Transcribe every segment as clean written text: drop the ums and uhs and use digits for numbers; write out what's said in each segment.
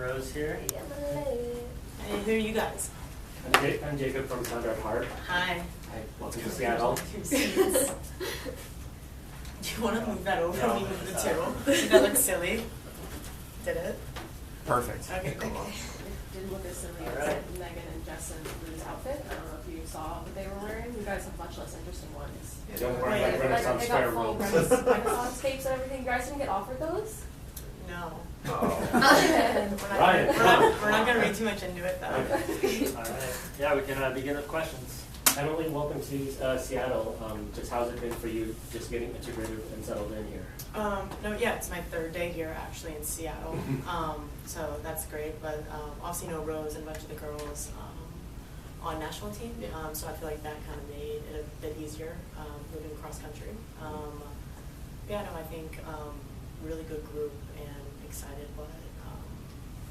Rose here. Hey, who are you guys? I'm Jacob from Thunder at Heart. Hi. Hi, welcome to Seattle. Do you want to move that over? No, We move the it's two. That looks silly. Did it? Perfect. Okay, cool. Didn't look as silly All as right. Megan and Justin Blue's outfit. I don't know if you saw what they were wearing. You guys have much less interesting ones. Don't worry, Wait, like Renaissance they Fair got full rules. Renaissance tapes and everything. You guys didn't get offered those? No. Oh. Ryan, Ryan, we're not going to read too much into it, though. Okay. All right. Yeah, we can begin with questions. Emily, welcome to Seattle. Just how's it been for you just getting integrated and settled in here? It's my third day here, actually, in Seattle. So that's great. But obviously, Rose and a bunch of the girls on national team. So I feel like that kind of made it a bit easier moving cross country. I think really good group and excited what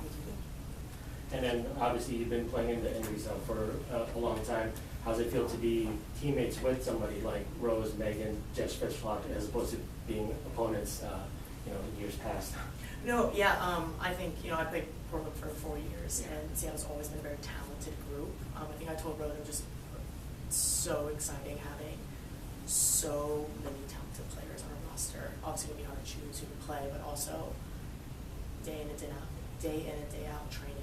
we do. And then obviously you've been playing in the NWSL for a long time. How's it feel to be teammates with somebody like Rose, Megan, Jess Fishlock, as opposed to being opponents, years past? I think, I played Portland for 4 years, and Seattle's always been a very talented group. I think I told Rose I'm just so exciting having so many talented players on our roster. Obviously, it would be hard to choose who to play, but also day in and day out training.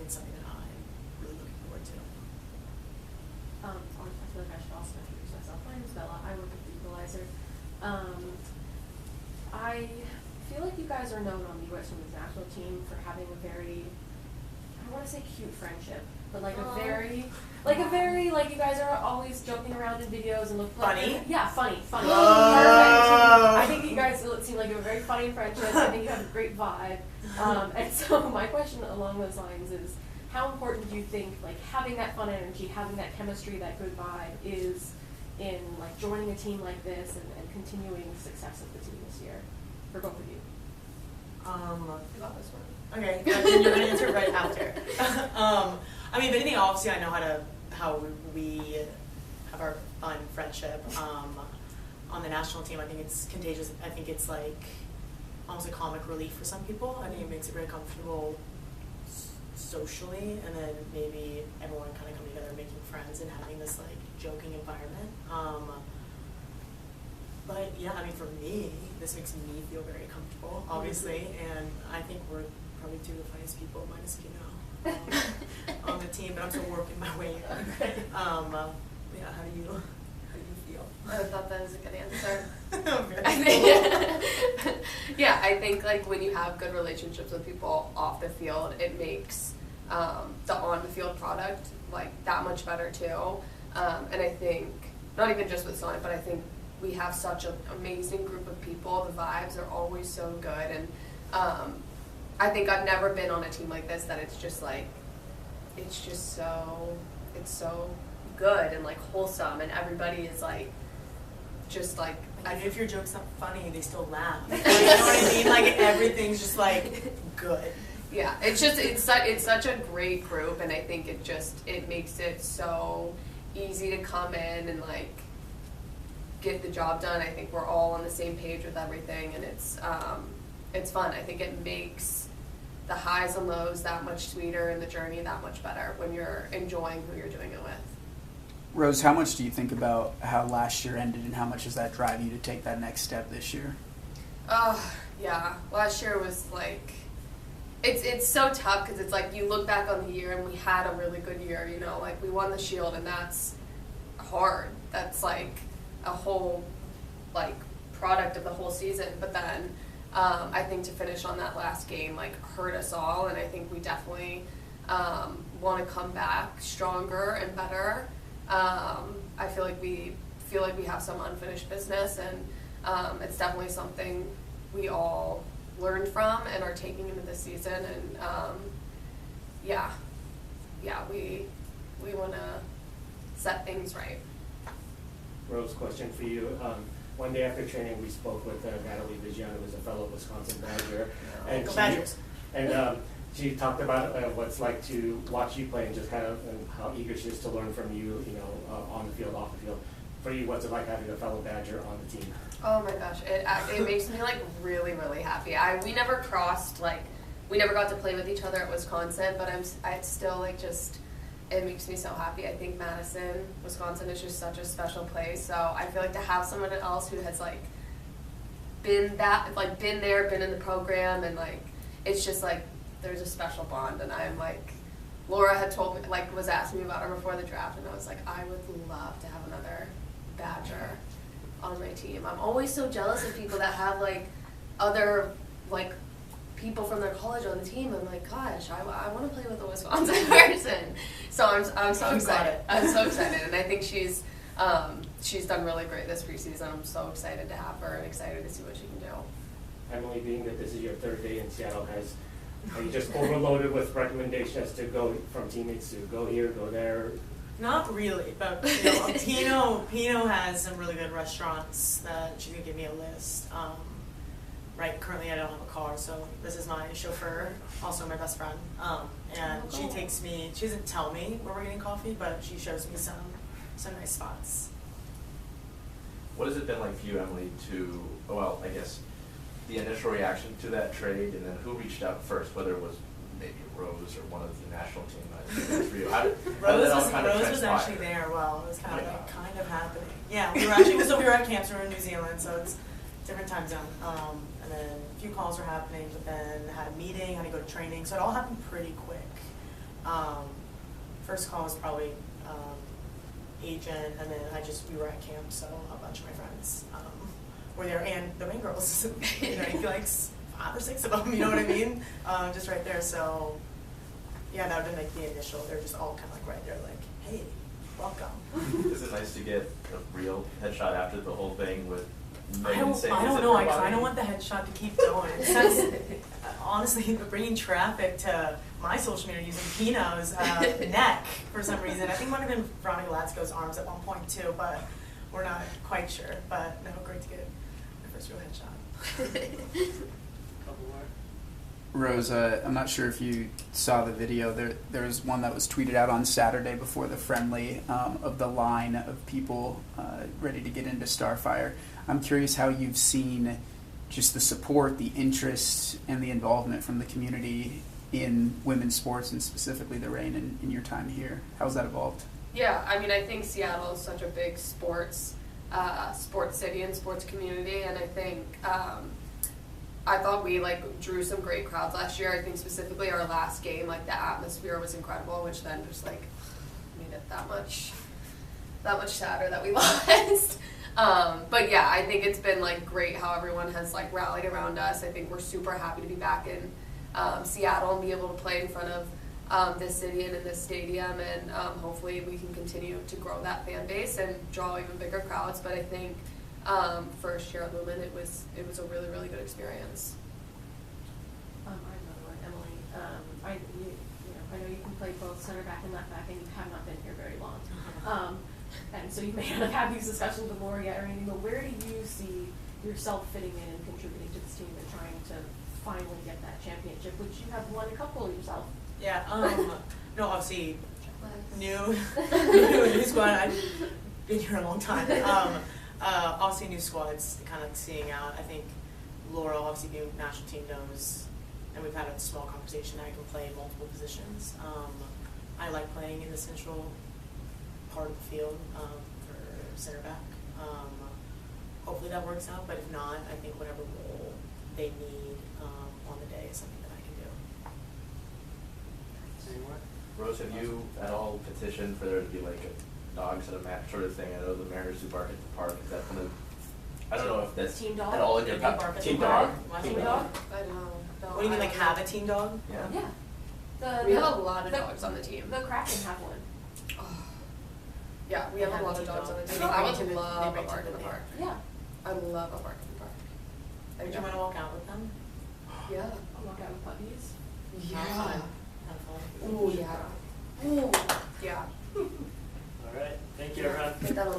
It's something that I'm really looking forward to. I feel like I should also introduce myself. My name is Bella. I work at the Equalizer. I feel like you guys are known on the U.S. Women's National Team for having a very, I don't want to say cute friendship, but like you guys are always joking around in videos and look like Funny? Yeah, funny. Perfect. I think you guys seem like you have a very funny friendship. I think you have a great vibe. And so my question along those lines is, how important do you think like having that fun energy, having that chemistry, that good vibe is in like joining a team like this and continuing the success of the team this year for both of you? I love this one. Okay, then you're gonna answer right after. If anything, obviously I know how we have our fun friendship. On the national team, I think it's contagious. I think it's like almost a comic relief for some people. I think it makes it very comfortable socially, and then maybe everyone kind of coming together and making friends and having this like joking environment. For me, this makes me feel very comfortable, obviously, and I think we're probably two of the funniest people, minus Kino, on the team, but I'm still working my way in. How do you feel? I thought that was a good answer. I I think like when you have good relationships with people off the field, it makes the on the field product like that much better too. And I think not even just with Sonnett, but I think we have such an amazing group of people. The vibes are always so good, and I think I've never been on a team like this that it's just so good and like wholesome, and everybody is like just like if your joke's not funny, they still laugh. You know what I mean? Like everything's just like good. Yeah, it's such a great group, and I think it makes it so easy to come in and like get the job done. I think we're all on the same page with everything, and it's fun. I think it makes the highs and lows that much sweeter and the journey that much better when you're enjoying who you're doing it with. Rose, how much do you think about how last year ended, and how much does that drive you to take that next step this year? Yeah. Last year was like, it's so tough because it's like you look back on the year and we had a really good year, like we won the Shield, and that's hard. That's like a whole like product of the whole season. But then I think to finish on that last game like hurt us all, and I think we definitely want to come back stronger and better. I feel like we have some unfinished business, and it's definitely something we all learned from and are taking into this season. And we want to set things right. Rose, question for you. One day after training, we spoke with Natalie Vigiano, who's a fellow Wisconsin Badger, Go Badgers. She talked about what it's like to watch you play, and just kind of and how eager she is to learn from you, on the field, off the field. For you, what's it like having a fellow Badger on the team? Oh my gosh, it makes me like really, really happy. We never crossed like we never got to play with each other at Wisconsin, but I still like just, it makes me so happy. I think Madison, Wisconsin is just such a special place. So I feel like to have someone else who has like been there, been in the program, and like it's just like there's a special bond. And I'm like, Laura had told me, like, was asking me about her before the draft, and I was like, I would love to have another Badger on my team. I'm always so jealous of people that have like other like people from their college on the team. I'm like, gosh, I want to play with a Wisconsin person. So I'm so excited. I'm so excited, and I think she's done really great this preseason. I'm so excited to have her and excited to see what she can do. Emily, being that this is your third day in Seattle, are you just overloaded with recommendations to go from teammates to go here, go there? Not really, but Pino has some really good restaurants that she's gonna give me a list. Right, currently I don't have a car, so this is my chauffeur, also my best friend. And she takes me. She doesn't tell me where we're getting coffee, but she shows me some nice spots. What has it been like for you, Emily, well, I guess, the initial reaction to that trade, and then who reached out first, whether it was maybe Rose or one of the national team? For you, how did that all kind of Rose was transpire? actually there. Well, it was kind of happening. Yeah, we were at camps. We were in New Zealand, so it's different time zone. And then a few calls were happening, but then had a meeting, had to go to training, so it all happened pretty quick. First call was probably agent, and then we were at camp, so a bunch of my friends were there, and the main girls, like 5 or 6 of them, you know what I mean? Just right there, so yeah, that would have been like the initial, they're just all kind of like right there, like, hey, welcome. Is it nice to get a real headshot after the whole thing with I Megan don't saying know, I kind of want the headshot to keep going. Honestly, bringing traffic to my social media using Pino's neck for some reason. I think it might have been Veronica Latsko's arms at one point too, but we're not quite sure. But no, great to get my first real headshot. Rose, I'm not sure if you saw the video. There was one that was tweeted out on Saturday before the friendly of the line of people ready to get into Starfire. I'm curious how you've seen just the support, the interest, and the involvement from the community in women's sports, and specifically the Reign in your time here. How's that evolved? Yeah, I mean, I think Seattle is such a big sports city and sports community, and I think I thought we drew some great crowds last year. I think specifically our last game, the atmosphere was incredible, which then just made it that much sadder that we lost. But yeah, I think it's been great how everyone has rallied around us. I think we're super happy to be back in Seattle and be able to play in front of this city and in this stadium, and hopefully we can continue to grow that fan base and draw even bigger crowds. But I think first year at Lumen, it was a really, really good experience. I have another one, Emily. I know you can play both center back and left back, and you have not been here very long. And so you may not have had these discussions with Laura yet or anything, but where do you see yourself fitting in and contributing to this team and trying to finally get that championship, which you have won a couple yourself? Yeah, no, obviously, new squad. I've been here a long time. Obviously, new squads kind of seeing out. I think Laura, obviously being national team, knows, and we've had a small conversation that I can play in multiple positions. I like playing in the central part of the field for center back. Hopefully that works out, but if not, I think whatever role they need on the day is something that I can do. Rose, have you at all petitioned for there to be a dogs at a match sort of thing? I know the Mariners do bark at the park. Is that kind of, I don't know if that's Team dog? at all in your They bark at team the dog? park? Team dog? I know. No, What do you mean, have a team dog? Yeah. Yeah. We have a lot of dogs on the team. The Kraken have one. Yeah, we have a lot of dogs on the team. I would love a bring bark to in the the park. Yeah. I love a bark in the park. Would you want to walk out with them? Yeah. Walk out with puppies. Yeah. Have fun. Ooh, yeah. Ooh, yeah. All right, thank you, everyone. Get that on